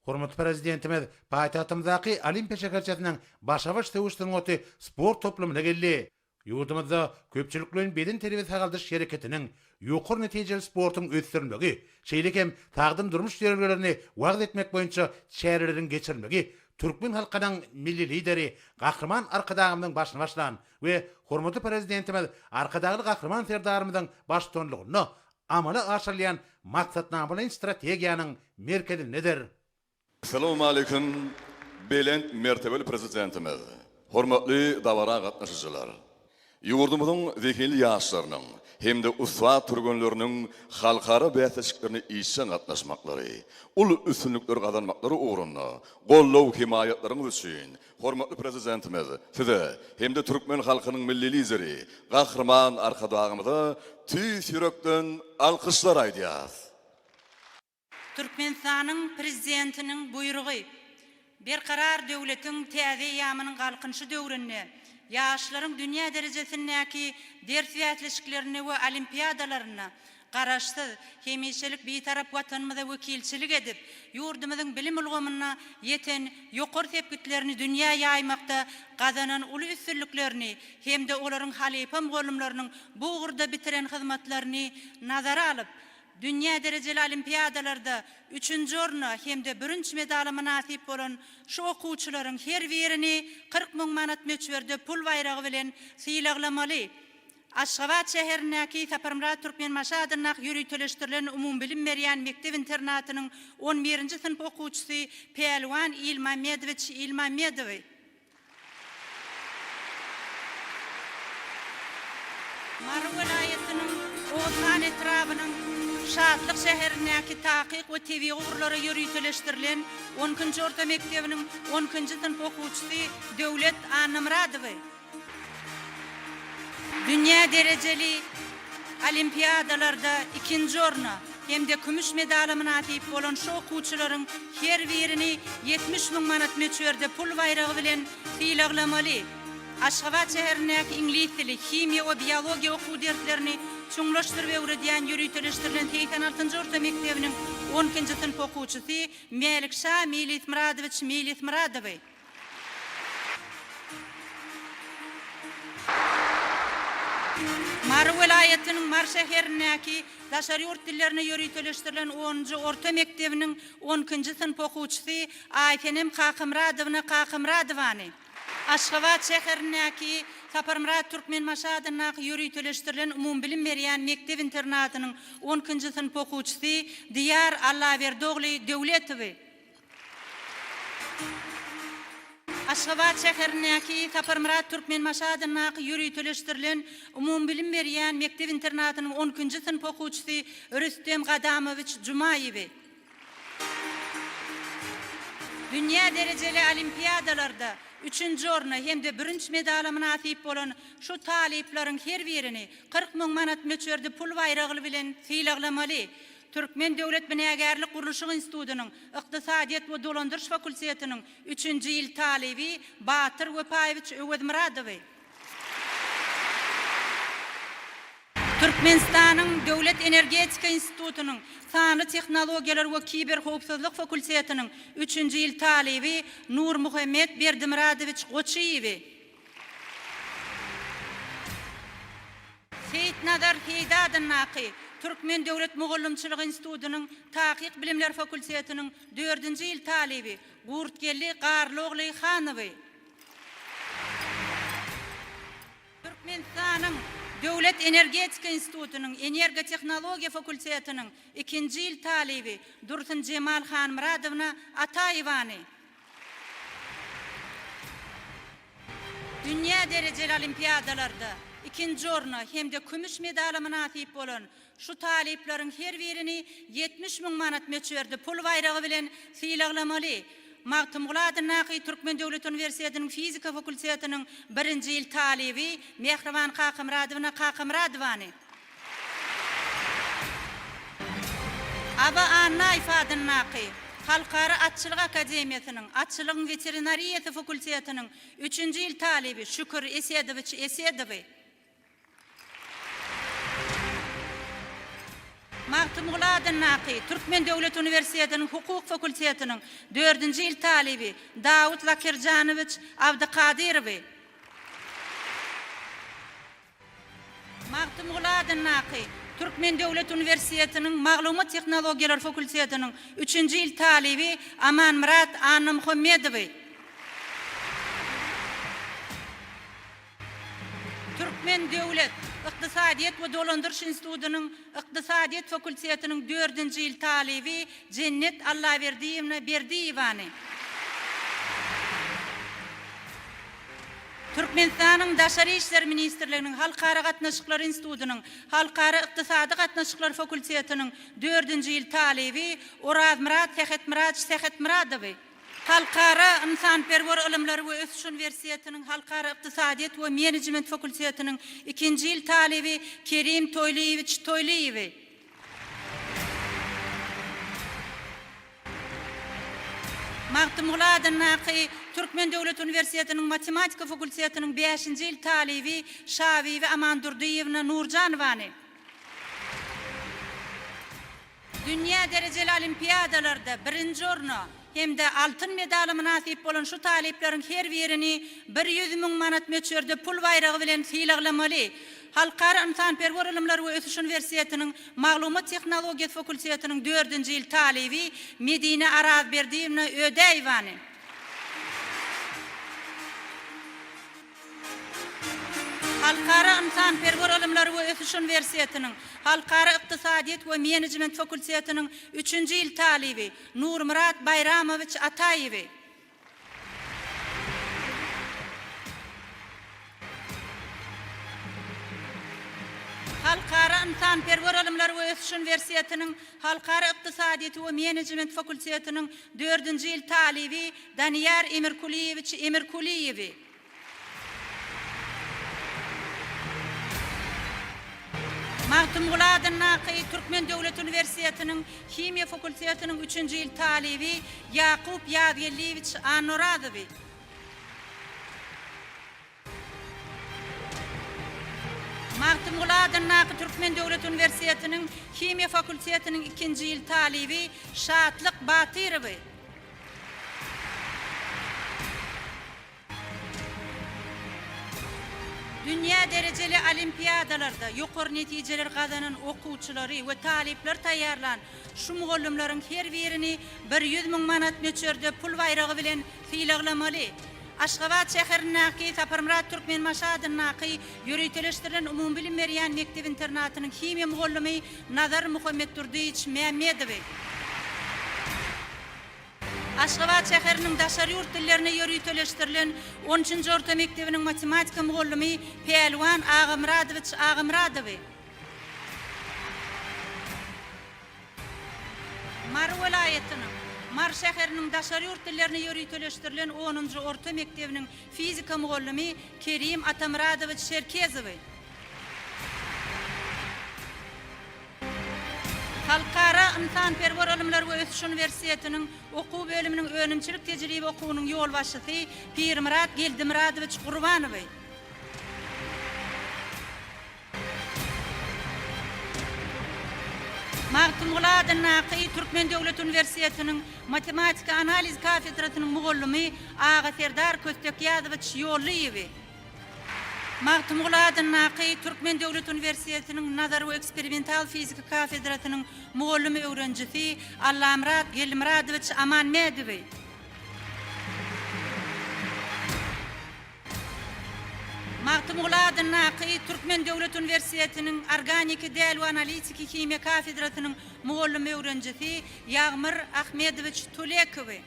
Hormatly prezidentimiz paýtagtymyzdaky Olimpiya şekerçesinden başabaş töwüşden öte sport toplumuna geldi. Yurdumuzda köpçüliklerin beden terbiýe sagaldyş şereketiniň ýokary netijeli sportyň ösdürilmegi, şeýle hem tagdym durmuş derejelerini wagt etmek boýunça şäherleriň geçirilmegi, Türkmen halkynyň milli lideri Gahrman Arkadagymyň başyna başlan we hormatly prezidentimiz Arkadagy Gahrman serdarymyň baştonlugyny amala aşyrlayan maksatnameler strategiýanyň merkezi nedir? Assalamu alaikum, belent mertebeli prezidentimiz, hormatly dawara gatnaşyjylar. Ýurdumyzyň zehirli ýaşlarynyň hemde uswa turgunlarynyň halkara beýatçylyklaryny işen gatnaşmaklary, ul üstünlikleri gazanmaklary uğrunda gollaw himayetleriniz üçin hormatly prezidentimiz size hemde Türkmen halkynyň milli lideri Gahrman Arkadagymyza tüýs ýürekden alkışlar aýdýar. Türkmenistanyň prezidentiniň buýrugy berkarar döwletiň täze ýamynyň galkynşy döwründe ýaşlaryň dünýä derejesindäki ders ýatlyşyklaryny we olimpiadalaryna garaşsyz hemişelik bitarap watanymyza wekilçilik edip ýurdumyzyň bilim ulgamyna ýeten ýokary tepkitlerini dünýä ýaýmakda gazanan uly üstünliklerini hemde olaryň halypam golumlarynyň bu ugurda bitiren hyzmatlaryny nazara alyp Dünya dereceli olimpiadalarda 3-nji orna hemde 1-nji medaly nasip bolan şu okuwçylaryň her birini 40 000 manat möçberde pul bayragy bilen sylaglamaly. Aşgabat şäherindäki Saparmurat Türkmen Maşadyna ýürütüleşdirilen umum bilim berýän mekdep internatynyň 11-nji sınıf okuwçysy Pelwan Ilmamedowich Ilmamedowy. Maru vilayatynyň Ozan etrabynyň Şadlyk şäherindäki takyk we TV gurulary ýürütüleşdirilen 10-njy orta mektebiniň 10-njy sınıf okuwçysy Döwlet Anamradowy. Dünya dereceli olimpiadalarda 2-nji orna hemde kümüş medaly nasip bolan şu okuwçylaryň her birini 70 000 manat möçberde pul bayragy bilen sylaglamaly. Aşgabat şäherindäki ingliz dili, himiýa we biologiýa okuw derslerini çuňlaşdyrıp öwredýän ýürütüleşdirilen 86-njy orta mektebiniň 12-nji sınıf okuwçysy Melikşah Milismuradowich Milismuradowy. Mar vilayatynyň Mar şäherindäki daşary ýurt dillerini ýürütüleşdirilen 10-njy orta mektebiniň 12-nji sınıf okuwçysy Aytenem Kakymradowany. Aşgabat şäherindäki Saparmurat Türkmen Maşadyna ýürütüleşdirilen umum bilim berýän mekdep internatynyň 12-njy sınıf okuwçysy Diyar Allahberdogly Döwletowy. Aşgabat şäherindäki Saparmurat Türkmen Maşadyna ýürütüleşdirilen umum bilim berýän mekdep internatynyň 12-njy sınıf okuwçysy Rüstem Gadamowich Jumayewy. Dünya dereceli olimpiadalarda 3-nji orna hemde 1-nji medaly nasip bolan şu talyplaryň her birini 40 000 manat möçberde pul bayragy bilen sylaglamaly. Türkmen Döwlet Binägerlik Gurulşy Institutynyň Ykdysadiýet we Dolandyrş fakultetiniň 3-nji ýyl talyby Batyr Wepayewich Öwedmuradowy. Türkmenistanyň Döwlet Energetika Institutynyň Sanly Tehnologiýalar we Kiber howpsuzlyk fakultetiniň 3-nji ýyl talyby Nur Muhammed Berdimuradowich Goçiýewy. Seyitnazar Heýdadynaky Türkmen Döwlet Mugallimçilik Institutynyň Takyk Bilimler fakultetiniň 4-nji ýyl talyby Gurtgelli Garlogly Hanowy. Türkmenistanyň Döwlet Energetika Institutynyň Energiýa Tehnologiýa fakultetiniň 2-nji ýyl talyby Dursun Jemal Hanmuradowna Ataýewany. Dünya dereceli olimpiadalarda 2-nji orna hemde kümüş medaly nasip bolan şu talyplaryň her birini 70 000 manat möçberde pul bayragy bilen sylaglamaly. Magtymguladynaky Türkmen Döwlet Üniversitetiniň Fizika fakultetiniň 1-nji ýyl talyby Mehriban Kakymradowany. Aba Anna Ifadynaky Halkara Atçylyk Akademiýasynyň Atçylyk Veterinariýa fakultetiniň 3-nji ýyl talyby Şükür Esedowich. Magtymguladyn Naqy, Türkmen Döwlet Üniversitetining Hukuk Fakultetiniň 4-nji ýyl talibi Dawud Lakirjanowich Abdykadirowy. Magtymguladyn Naqy, Türkmen Döwlet Üniversitetining Maglumat Tehnologiýalary Fakultetiniň 3-nji ýyl talibi Aman Murat Muhammedowy. Türkmen Döwlet Iqtisadiýet we Dolandyrş Institutynyň Iqtisadiýet Fakultetiniň 4-nji ýyl talibi Cennet Allaberdiýewna Berdiýewany. Türkmenistanyň Daşary işler ministrliginiň Halkara gatnaşyklar institutynyň Halkara ykdysady gatnaşyklar fakultetiniň 4-nji ýyl talibi Oraz Murat Sehetmuradowy. Halkara insanperwer ilimleri we ösüş üniversitetiniň Halkara ykdysadyýet we menejment fakultetiniň 2-nji ýyl talibi Kerim Toýliýew. Magtymguladyn Naqy, Türkmen Döwlet Üniversitetiniň Matematika fakultetiniň 5-nji ýyl talibi Şawiwe Amandurdiýewna Nurjanowany. Dünya derejeli olimpiadalarda 1-nji orna hemde altın medali münasip bolan şu talipleriň her birini 100.000 manat möçberde pul bayragy bilen sylaglamaly. Halkara insanperwer ilimler we ösüş üniversitetiniň Maglumat Tehnologiýasy fakultetiniň 4-nji ýyl talibi Medine Arazberdiýewna Ödeýwany. Halkara insanperwer ilimler we ösüş üniversitetiniň Halkara ykdysadyýet we menejment fakultetiniň 3-nji ýyl talibi Nurmurat Bayramowich Ataýew. Halkara insanperwer ilimler we ösüş üniversitetiniň Halkara ykdysadyýet we menejment fakultetiniň 4-nji ýyl talibi Daniyar Emirkuliýew. Magtymguladyn Naqy, Türkmen Döwlet Üniversitetiniň Himiýa fakultetiniň 3-nji ýyl talibi Yakup Ýagellewich Anoradowy. Magtymguladyn Naqy, Türkmen Döwlet Üniversitetiniň Himiýa fakultetiniň 2-nji ýyl talibi Şatlyk Batyrowy. Dünya derejeli olimpiadalarda ýokary netijeler gazanan okuwçylary we talipler taýýarlan şu mugallimleriň her birini 100.000 manat möçberde pul bayragy bilen sylaglamaly. Aşgabat şäherindäki Saparmurat Türkmen Maşadyn Naqy ýöreteleşdirilen umumy bilim berýän mekdep internatynyň himiýa mugallimy Nazar Muhammeddurdiýew Mämmedowy. Aşgabat şäheriniň daşary ýurt dillerine ýöreteleşdirilen 10-njy orta mekdebiniň matematika mugallimy Pelwan Agymradowy. Mar welaýatynyň Mar şäheriniň daşary ýurt dillerine ýöreteleşdirilen 10-njy orta mekdebiniň fizika mugallimy Kerim Atamradowich Şerkezowy. Halkara insanperwer ilimler we ösüş üniversitetiniň okuw bölüminiň önümçilik tejribe okuwynyň ýol başçysy Pirmurat Geldimradowich Gurbanowy. Magtymguladyn Naqy, Türkmen Döwlet Üniversitetiniň Matematika analiz kafedrasynyň mugallimy Ağa Serdar Köstekýazowich Ýolliýew. Magtymguladyn Naqy, Türkmen Döwlet Üniversitetiniň nazar we eksperimental fizika kafedrasynyň mugallimy öwrenjisi Allamrat Gelmradowich Amanmedowy. Magtymguladyn Naqy, Türkmen Döwlet Üniversitetiniň organika däl we analitika himiýa kafedrasynyň mugallimy öwrenjisi Ýagmyr Ahmedowich Tulekowy.